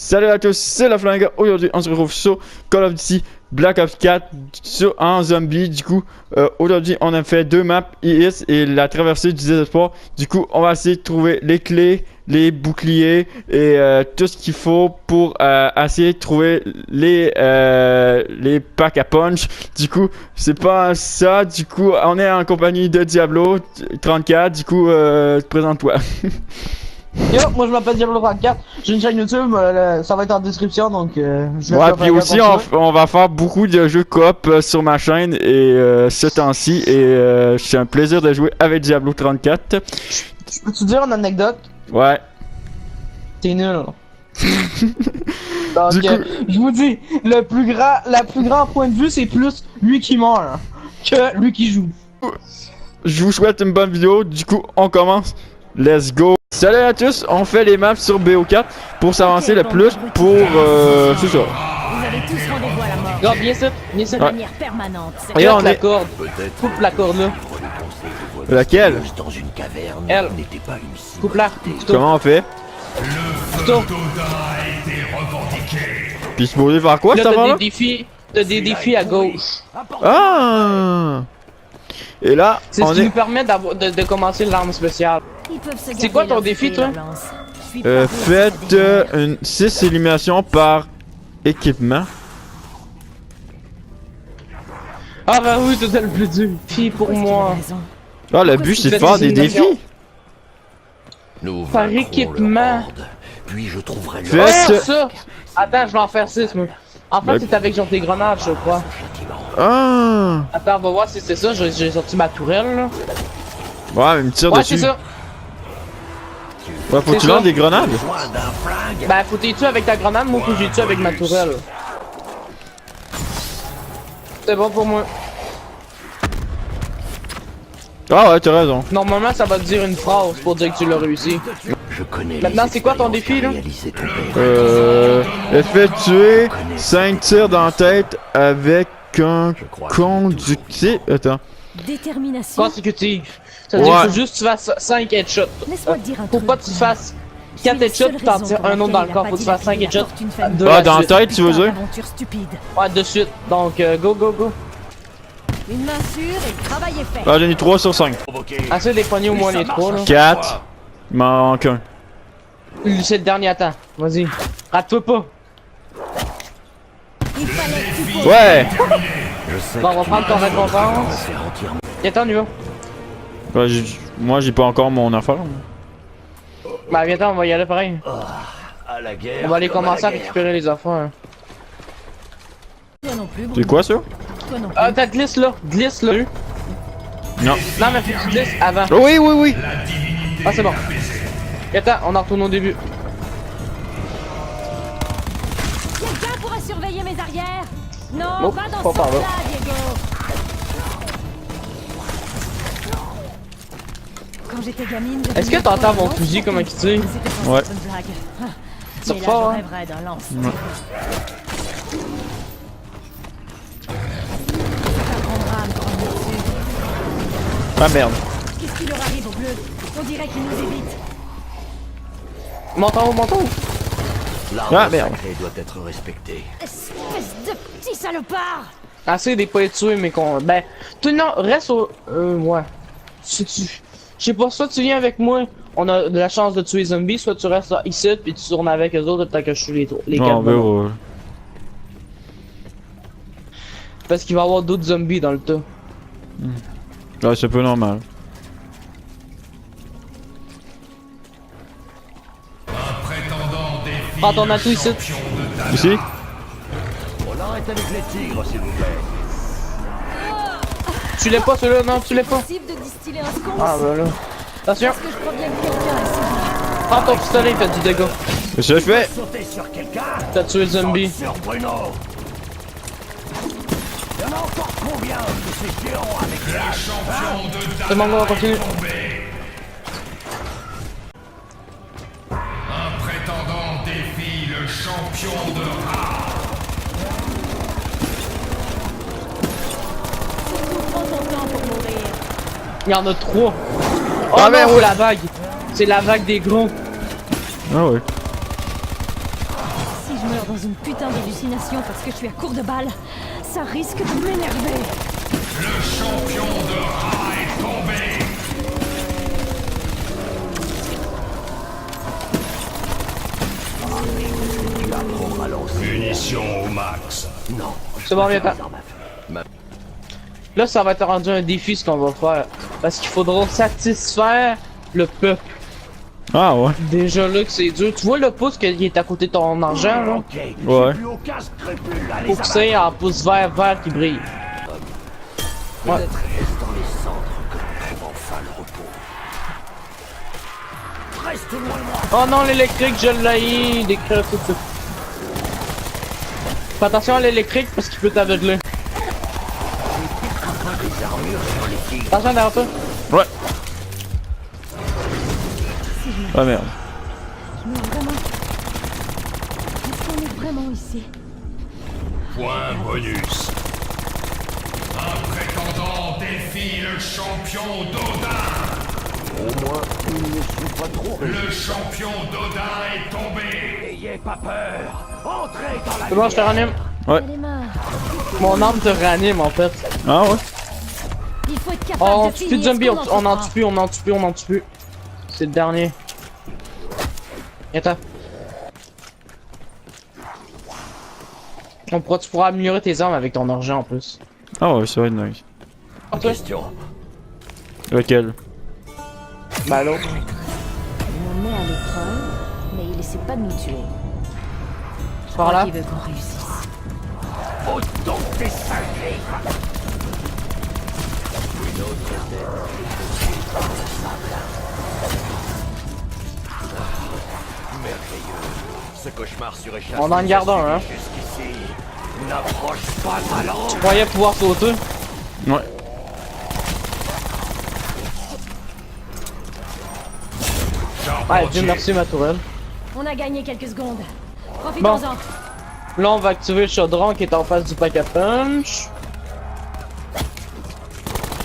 Salut à tous, c'est la Flingue. Aujourd'hui, on se retrouve sur Call of Duty Black Ops 4 en zombie. Du coup, aujourd'hui, on a fait deux maps, IS et la traversée du désespoir. Du coup, on va essayer de trouver les clés, les boucliers et tout ce qu'il faut pour essayer de trouver les packs à punch. Du coup, c'est pas ça. Du coup, on est en compagnie de Diablo 34. Du coup, présente-toi. Yo, moi je m'appelle Diablo 34, j'ai une chaîne YouTube, ça va être en description donc je vais Ouais, faire puis aussi on va faire beaucoup de jeux coop sur ma chaîne et ce temps-ci et c'est un plaisir de jouer avec Diablo 34. Je peux te dire une anecdote? Ouais. T'es nul. Donc Du coup... je vous dis, la plus grand point de vue c'est plus lui qui meurt que lui qui joue. Je vous souhaite une bonne vidéo, du coup on commence. Let's go! Salut à tous, on fait les maps sur BO4 pour s'avancer le plus pour c'est ça. Vous avez tous rendez-vous à la mort. Regarde, viens ça, De manière permanente. regarde la corde, coupe la corde là. Laquelle? Dans une caverne, Elle. n'était pas une cible. Coupe la, Comment on fait? couteau. Puis supposé faire quoi Là ça va t'as là? des défis à gauche. Ah! Et là, C'est ce on qui est... nous permet de commencer l'arme spéciale. C'est quoi ton défi, toi? Faites une 6 éliminations par équipement. Ah bah oui, c'était le plus dur. Défi pour moi. Ah, le but c'est de faire des défis. Nous Par vaincrons équipement. le horde, puis je trouverai le Fais- Faire ça! Attends, je vais en faire 6, moi. En fait, Ouais. c'est avec genre des grenades, je crois. Ah! Attends, on va voir si c'est ça. J'ai sorti ma tourelle, là. Ouais, il me tire Ouais, dessus. c'est ça. Ouais, faut que C'est tu ça. lances des grenades. besoin d'un flingue. Ben, faut t'y tuer avec ta grenade, moi, faut que j'y tue avec ma tourelle. C'est bon pour moi. Ah ouais, t'as raison. Normalement, ça va te dire une phrase pour dire que tu l'as réussi. Je connais Maintenant, les c'est quoi ton expériences défi, qu'a là? réalisé ton père. Effectuer 5 tirs dans la tête avec un conductif. Attends. Détermination. Consécutif. Ça veut dire Ouais. qu'il faut juste que tu fasses 5 headshots. Laisse-moi te dire un Faut truc. pas que tu fasses 4 headshots puis t'en tires un autre dans le corps. Faut que tu fasses 5 headshots. De Ah, la dans la suite. tête, tu veux dire? Aventure stupide. Ouais, de suite. Donc, go, go, go. Une main sûre et le travail est fait. Ah, j'en ai 3 sur 5. Essaye de les poigner au moins les 3 là. 4. Il m'en manque un. C'est le dernier à temps. Vas-y. Rate-toi pas. Il fallait que tu poses. Ouais! Je sais Bon, on va que prendre ton tu vas récompense. faire entièrement. Viens-t'en, Nuo. Ouais, moi, j'ai pas encore mon affaire. Bah, viens-t'en, on va y aller pareil. À la guerre. On va aller comme commencer à la guerre. récupérer les affaires. Toi non plus. C'est quoi ça? Toi non plus. Ah, t'as glisse là. Glisse là. Non. Non, mais faut que tu glisses avant. Oh, oui, oui, oui! Ah, c'est bon. Viens-t'en, on en retourne au début. Quelqu'un pourrait surveiller mes arrières? Non, Non, va dans pas ce par là. sens-là, Diego. Quand j'étais gamine, j'avais Est-ce que une t'entends fois mon un fusil autre comment il tire? C'était censé Ouais. être une blague. Ah. C'est Mais là, fort, je hein? rêverais d'un lance. Ouais. Ça prendra à me prendre dessus. Ah merde. Qu'est-ce qui leur arrive au bleu? On dirait qu'ils nous évitent. Monte en haut, monte en haut. L'arme Ah, merde. sacrée doit être respectée. Espèce de petit salopard! Essaye de pas les tuer, mais qu'on. Ben, toi, non, reste au. Ouais. Si tu. Je sais pas, soit tu viens avec moi, on a de la chance de tuer les zombies, soit tu restes ici, puis tu tournes avec eux autres tant que je suis les Non, quatre. ben, ouais. Parce qu'il va y avoir d'autres zombies dans le tas. Ouais, c'est un peu normal. Prends ton atout ici. Ici? On arrête avec les tigres, s'il vous plaît. Tu l'es pas celui-là, non, tu l'es pas. Possible de distiller un sconce? Ah, ben là. Attention, Est-ce que je crois bien que quelqu'un est ici? prends ton pistolet, il fait du dégât. Qu'est-ce que je fais? Sauter sur quelqu'un. T'as tué le zombie. Sur Bruno. Il y en a encore combien de ces géants avec les haches? C'est bon, on va continuer. Un prétendant défie le champion de Surtout, prends ton temps pour mourir. Il y en a 3. Oh Ah, non, ben, c'est ouais. la vague. C'est la vague des gros. Ah ouais. encore dans une putain d'hallucination parce que je suis à court de balles. Ça risque de m'énerver. Le champion de Ra est tombé. Munitions au max. C'est bon, viens t'en. Là, ça va être rendu un défi ce qu'on va faire. Parce qu'il faudra satisfaire le peuple. Ah ouais. Déjà là que c'est dur. Tu vois le pouce qui est à côté de ton argent là? Ok, Ouais. j'ai plus aucun scrupule à les Faut que ça ait un pouce vert qui brille. Ouais. Peut-être est-ce dans les cendres que l'on trouve enfin le repos. Reste loin de moi. Oh non, l'électrique, je l'ai décrire tout de suite. Fais attention à l'électrique parce qu'il peut t'aveugler. Les armures sur les tigres. Attention derrière toi. Ouais. Ah merde. Je me vraiment. Est-ce qu'on est vraiment ici? Point bonus. Un prétendant défie le champion d'Odin. Au moins, ils ne sont pas trop Le champion d'Odin est tombé. N'ayez pas peur. Entrez dans la C'est bon, je te ranime. Ouais. Elle est morte. Mon arme te ranime en fait. Ah ouais. Il faut être Oh, capable on de tue plus de finir zombies, ce on qu'on en entreprend. tue plus, on en tue plus, on en tue plus. C'est le dernier. Attends. Tu pourras améliorer tes armes avec ton argent en plus. Ah ouais, ça va être nice. Ok. question. Lequel? Bah l'autre. Il nous met à l'épreuve, mais il essaie pas de nous tuer. Je Par crois là. qu'il veut qu'on réussisse. Autant des cinglés. Ce cauchemar sur échappe. On en garde un, hein. Jusqu'ici, n'approche pas talent. Tu croyais pouvoir sauter? Ouais. Ouais, Dieu merci ma tourelle. On a gagné quelques secondes. Profitons-en. Là on va activer le chaudron qui est en face du pack à punch.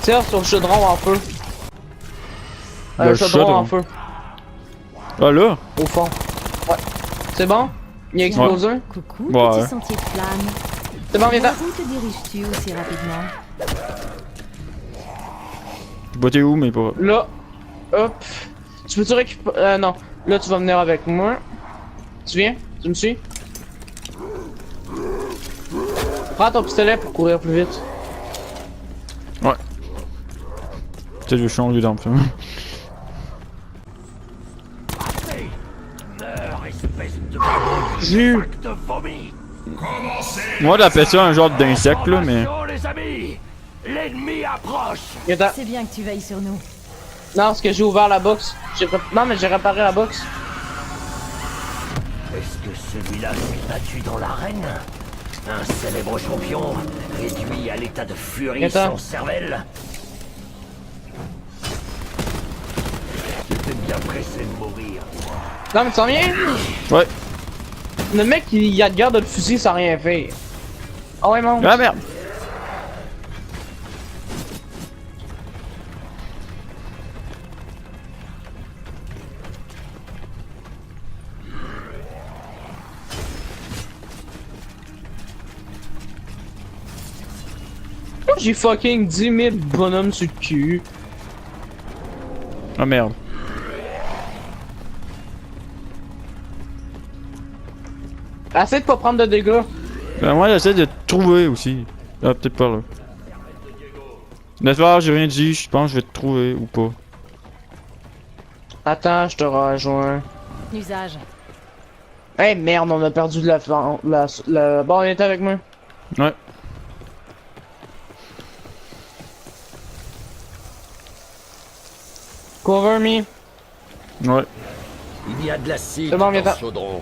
Tire sur le chaudron en feu. Le chaudron chaudron. en feu, Ah là? au fond. Ouais. C'est bon? Il a explosé? Coucou, Ouais. petit sentier de flamme. C'est bon, viens Où te diriges-tu aussi rapidement? Bah t'es où, mais pas. Là, hop. Tu peux-tu récupérer... non. Là, tu vas venir avec moi. Tu viens? Tu me suis? Prends ton pistolet pour courir plus vite. Ouais. Peut-être que je vais changer d'arme. Meurs, espèce de Jus. sac de vomi. Commencez. Moi, j'appelle ça un genre d'insecte là, mais. Formation, les amis. L'ennemi approche. Viens-t'en. C'est bien que tu veilles sur nous. Non, parce que j'ai ouvert la box. Non, mais j'ai réparé la box. Est-ce que celui-là s'est battu dans l'arène? Un célèbre champion, réduit à l'état de furie Attends. sans cervelle. J'étais bien pressé de mourir. Non, mais tu sens bien? Ouais. Le mec, il a de garde de le fusil sans rien faire. Ah ouais, mon. Ah merde! Moi, j'ai fucking 10 000 bonhommes sur le cul. Ah merde. Essaye de pas prendre de dégâts. Ben moi, j'essaie de trouver aussi. Ah, peut-être pas là. D'accord, j'ai rien dit, je pense que je vais te trouver ou pas. Attends, je te rejoins. Usage. Eh merde, on a perdu de la... Bon, viens avec moi. Ouais. Cover me. Ouais. Il y a de l'acide C'est bon, dans viens-t'en. ce chaudron.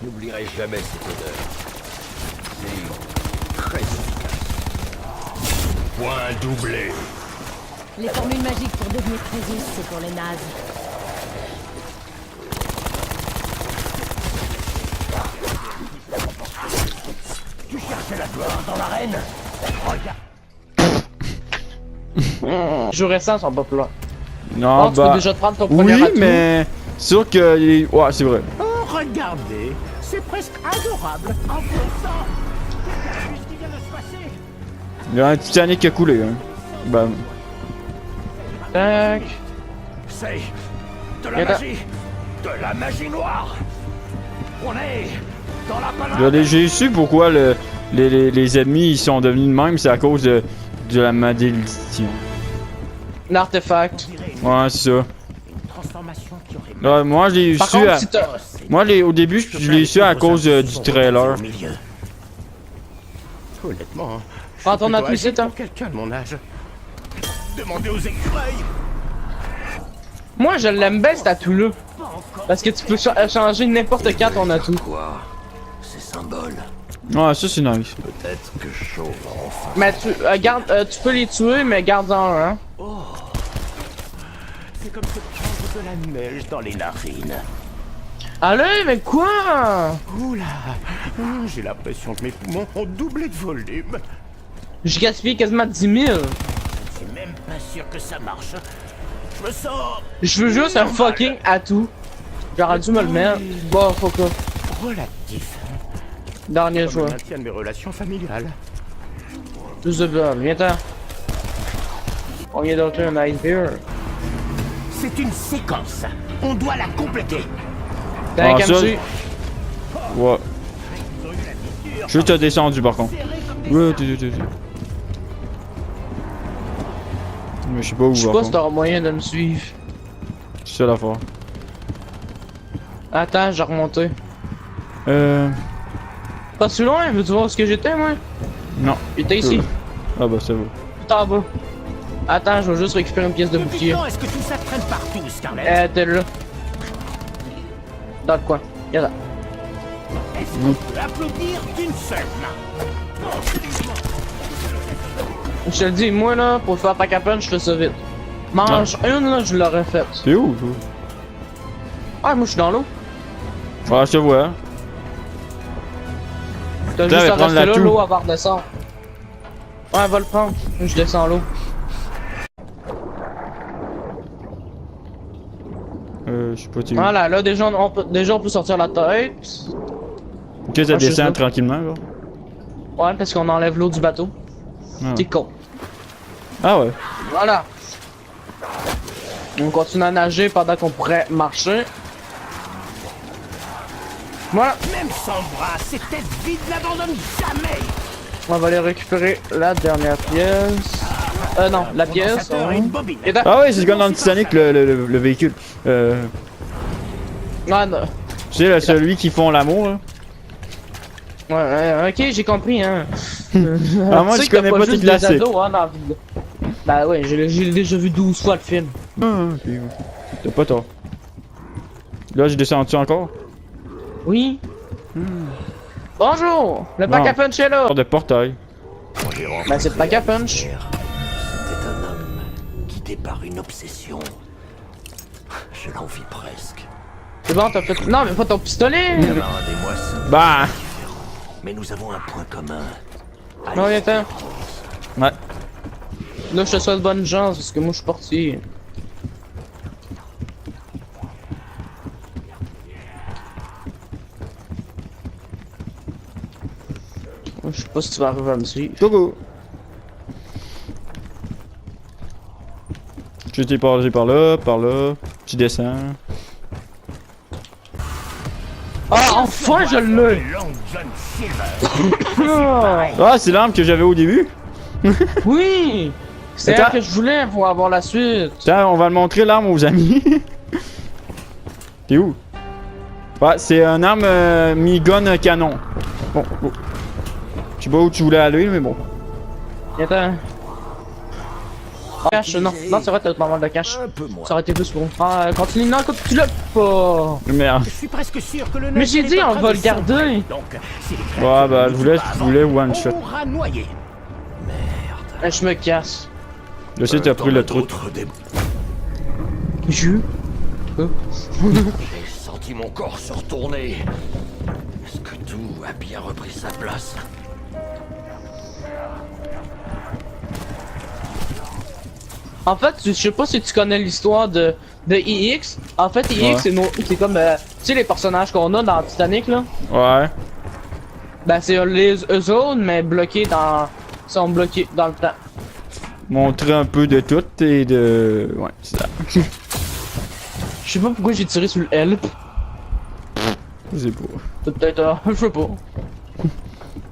Je n'oublierai jamais cette odeur. C'est très efficace. Point doublé. Les formules magiques pour devenir Crésus, c'est pour les nazes. Tu cherchais la gloire dans l'arène? Regarde. Les jeux récents sont pas plats. Non, Oh, tu peux déjà te prendre ton premier oui, atout. mais. Sûr que. Ouais, c'est vrai. Oh, regardez. C'est presque adorable. En sang. Qu'est-ce qui vient de se passer? Il y a un Titanic qui a coulé, hein. Ben, Tac. C'est de la Attends. magie. De la magie noire. On est dans la balade. j'ai su pourquoi les ennemis ils sont devenus de même, c'est à cause de la malédiction. L'artefact. Ouais, c'est ça. Une transformation qui aurait Ouais, moi, je l'ai Par su contre, à... si t'as... Moi, au début, je l'ai su à cause du trailer. Au milieu. Honnêtement, je Prends ton suis plutôt appui, âgé c'est pour quelqu'un de mon âge. Demandez aux écureuils. Moi, je l'aime bien, cet atout-là. Parce que tu peux changer n'importe quand ton atout. Quoi? Ces symboles. Ouais, ça, c'est nice. Peut-être que Shaw va enfin. Mais tu, tu peux les tuer, mais garde-en un, hein. C'est comme se prendre de la neige dans les narines. Allez, mais quoi? Oula, j'ai l'impression que mes poumons ont doublé de volume. J'ai gaspillé quasiment 10 000. Je suis même pas sûr que ça marche. Je me sens Je veux juste un fucking atout. J'aurais dû me le mettre. Bon, faut que... relatif. Dernier Comme joueur. le maintien de mes relations familiales. Tous de blanc, viens-t'en. On vient d'entrer un ice beer. C'est une séquence. On doit la compléter. T'as un Ah, ça- camsu. Ouais. Je t'ai descendu, par contre. Ouais, tu. Mais je sais pas où, Je sais par pas si contre. t'auras moyen de me suivre. C'est ça l'affaire. Attends, j'ai remonté. Pas Pas si loin, veux-tu voir où ce que j'étais, moi? Non. J'étais ici, Ah bah, ça va. tout en bas. Attends, je vais juste récupérer une pièce de Depuis bouclier. quand est-ce que tout ça traîne partout, Scarlett? T'es là. Dans le coin. Y'a là. Est-ce qu'on peut applaudir d'une seule main? Je te le dis, moi là, pour faire pack à punch, je fais ça vite. Mange une là, je l'aurais faite. C'est où, toi? Ah, moi je suis dans l'eau. Ah, je te vois. T'as Putain, juste elle à va prendre rester la là, toux. l'eau elle va redescendre. Ouais, elle va le prendre. Je descends l'eau. Je sais pas, tu. Voilà, là déjà on peut sortir la tête. Ok, ça Ah, je sais descend pas. tranquillement, là. Ouais, parce qu'on enlève l'eau du bateau. Ah. T'es con. Ah ouais. Voilà. On continue à nager pendant qu'on pourrait marcher. Voilà. Même sans bras, cette tête vide n'abandonne jamais. On va aller récupérer la dernière pièce. Non, la pièce. Condensateur et une bobine. Et dans- Ah ouais, c'est comme dans le Titanic, le véhicule. Ah, non. Tu sais, là, celui qui font l'amour, là. Ouais, ok, j'ai compris, hein. Ah, moi, Tu sais je que t'as connais pas tes juste des classiques. ados, hein, dans la vie. Bah ouais, j'ai déjà vu 12 fois le film. Ah, ok. T'as pas tort. Là, j'ai descendu encore. Oui. Bonjour! Le pack Bon. à punch est là! Hors de portail. Ben c'est le pack à punch. C'était un homme guidé par une obsession. Je l'envie presque. C'est bon, t'as fait. Non, mais pas ton pistolet! Demandez-moi ça. Bah! Mais nous avons un point commun. Non, viens-t'en. Ouais. Là, je te souhaite bonne chance parce que moi je suis parti. Je sais pas si tu vas arriver à me suivre. Coucou. Tu t'es passé par là, tu descends. Ah, enfin je l'ai! Long John Silver. Ah, c'est l'arme que j'avais au début. Oui! C'est Attends. elle que je voulais pour avoir la suite. Tiens, on va le montrer l'arme aux amis. T'es où? Ouais, c'est un arme mi-gun canon. Bon, bon. Je sais pas où tu voulais aller, mais bon. Viens-t'en. Cache, non, non, c'est vrai, t'as pas mal de cache. Un peu moins. Ça aurait été plus pour. Ah, continue, non, écoute, tu l'as pas! Merde. Je suis presque sûr que le Mais j'ai navire dit, est en on train va de le garder. sombrer. Donc, si les créatures Ouais, bah, ne je voulais, bougent pas je voulais avant, one shot. on mourra noyé. Merde. Je me casse. Je sais, t'as pris le trou. Je. J'ai senti mon corps se retourner. Est-ce que tout a bien repris sa place? En fait, je sais pas si tu connais l'histoire de IX. En fait, IX, Ouais. c'est comme, tu sais, les personnages qu'on a dans Titanic, là. Ouais. Ben, c'est eux autres, mais bloqués dans... Ils sont bloqués dans le temps. Montrer un peu de tout et de... Ouais, c'est ça. Je sais pas pourquoi j'ai tiré sur le help. Je sais pas. C'est peut-être, je sais pas.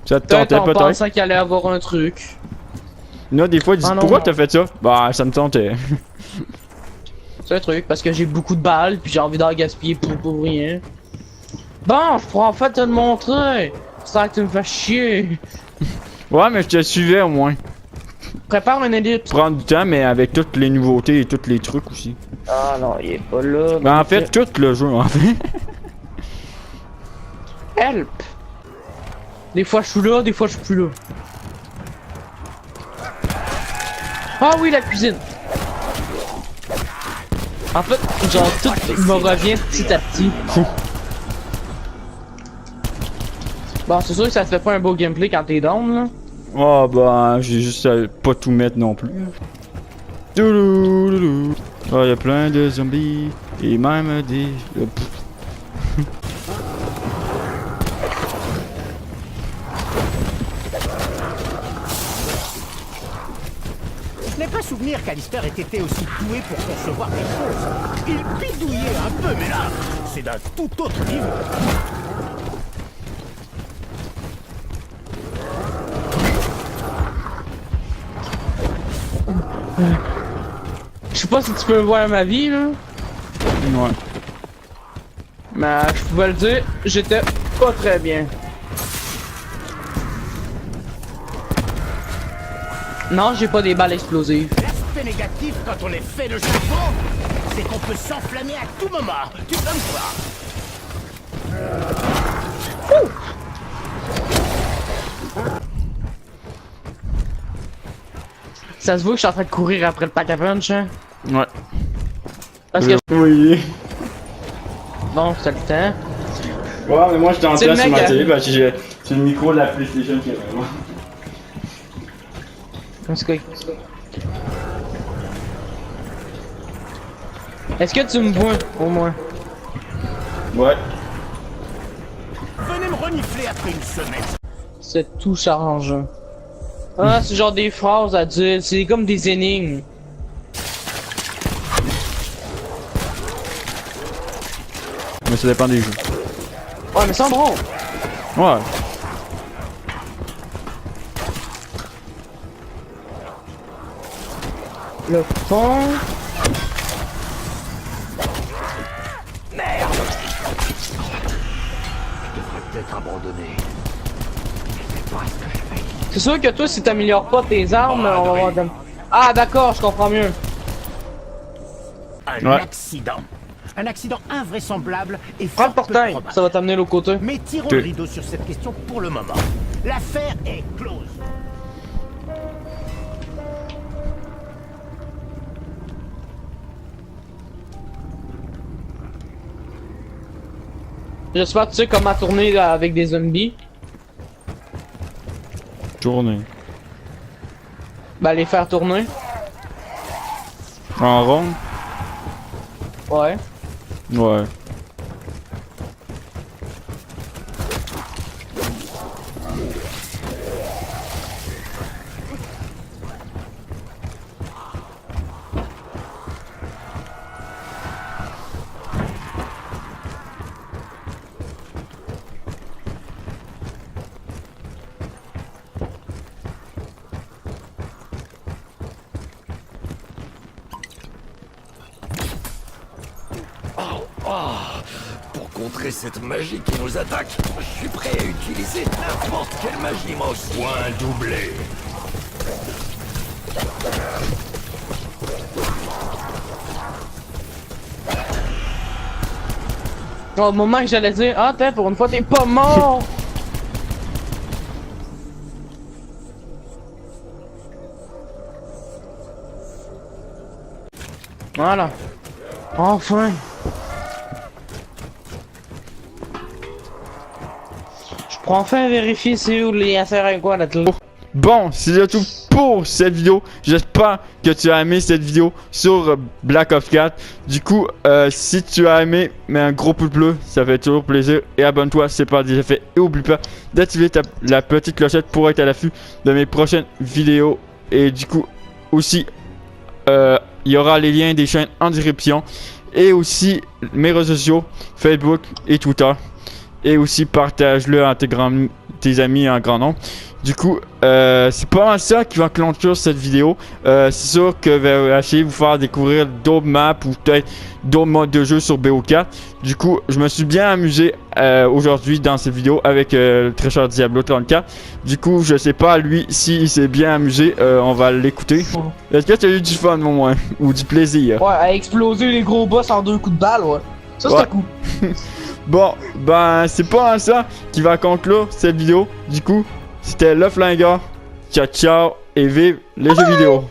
Ça te Peut-être tentait en peut-être? pensant qu'il allait avoir un truc. Là, des fois, ils disent Ah non. pourquoi t'as fait ça? Bah, ça me tentait. C'est un truc, parce que j'ai beaucoup de balles, puis j'ai envie d'en gaspiller pour rien. Bon, je pourrais en fait te le montrer. Sans que tu me fasses chier. Ouais, mais je te suivais au moins. Prépare une ellipse. Prendre du temps, mais avec toutes les nouveautés et tous les trucs aussi. Ah non, il est pas là. Ben, en fait, tout le jeu, en fait. Help! Des fois je suis là, des fois je suis plus là. Ah oui, la cuisine! En fait, genre tout me revient petit à petit. Bon, c'est sûr que ça te fait pas un beau gameplay quand t'es down, là. Oh, bah, j'ai juste à pas tout mettre non plus. Toulouloulou. Oh, y a plein de zombies. Et même des... Je n'ai pas souvenir qu'Alistair ait été aussi doué pour concevoir des choses. Il bidouillait un peu, mais là, c'est d'un tout autre niveau. Je sais pas si tu peux voir ma vie, là. Ouais. Mais je pouvais le dire, j'étais pas très bien. Non, j'ai pas des balles explosives. L'aspect négatif quand on est fait de charbon, c'est qu'on peut s'enflammer à tout moment. Tu peux me voir. Ça se voit que je suis en train de courir après le pack à punch, hein. Ouais. Parce que... Oui. Bon, c'est le temps. Ouais, mais moi, j'étais en C'est train sur ma méga. télé parce que j'ai le micro de la PlayStation qui est vraiment... Est-ce que tu me vois, au moins? Ouais. Venez me renifler après une semaine. C'est tout changeant. Ah, c'est genre des phrases à dire, c'est comme des énigmes. Mais ça dépend des jeux. Ouais, mais c'est drôle. Ouais. Le fond... Peut-être abandonné. C'est sûr que toi, si t'améliores pas tes armes, on va avoir de... Ah, d'accord, je comprends mieux. Un Ouais. accident. Un accident invraisemblable et Prends le fort peu portail, probable. ça va t'amener de l'autre côté. Mais tirons Tu- le rideau sur cette question pour le moment. L'affaire est close. J'espère que tu sais comment tourner là, avec des zombies. Tourner. Ben, les faire tourner. En rond? Ouais. Ouais. Pour contrer cette magie qui nous attaque, je suis prêt à utiliser n'importe quelle magie, moi aussi. Point doublé. Au moment que j'allais dire, ah, t'es pour une fois, t'es pas mort! Voilà. Enfin! Je pourrais enfin vérifier c'est où les affaires à quoi là-dessus. Bon, c'est tout pour cette vidéo. J'espère que tu as aimé cette vidéo sur Black Ops 4. Du coup, si tu as aimé, mets un gros pouce bleu, ça fait toujours plaisir. Et abonne-toi si c'est pas déjà fait. Et oublie pas d'activer la petite clochette pour être à l'affût de mes prochaines vidéos. Et du coup, aussi, il y aura les liens des chaînes en description. Et aussi mes réseaux sociaux, Facebook et Twitter. Et aussi partage-le à tes amis en grand nombre. Du coup, c'est pas mal ça qui va clôturer cette vidéo. C'est sûr que je vais essayer de vous faire découvrir d'autres maps ou peut-être d'autres modes de jeu sur BO4. Du coup, je me suis bien amusé aujourd'hui dans cette vidéo avec le très cher Diablo 34. Du coup, je sais pas lui s'il s'est bien amusé. On va l'écouter. Est-ce que tu as eu du fun au moins ou du plaisir? Ouais, à exploser les gros boss en 2 coups de balle, ouais. Ça, c'était cool. Bon, ben c'est pas ça qui va conclure cette vidéo. Du coup, c'était Le Flingueur. Ciao, ciao et vive les jeux vidéo.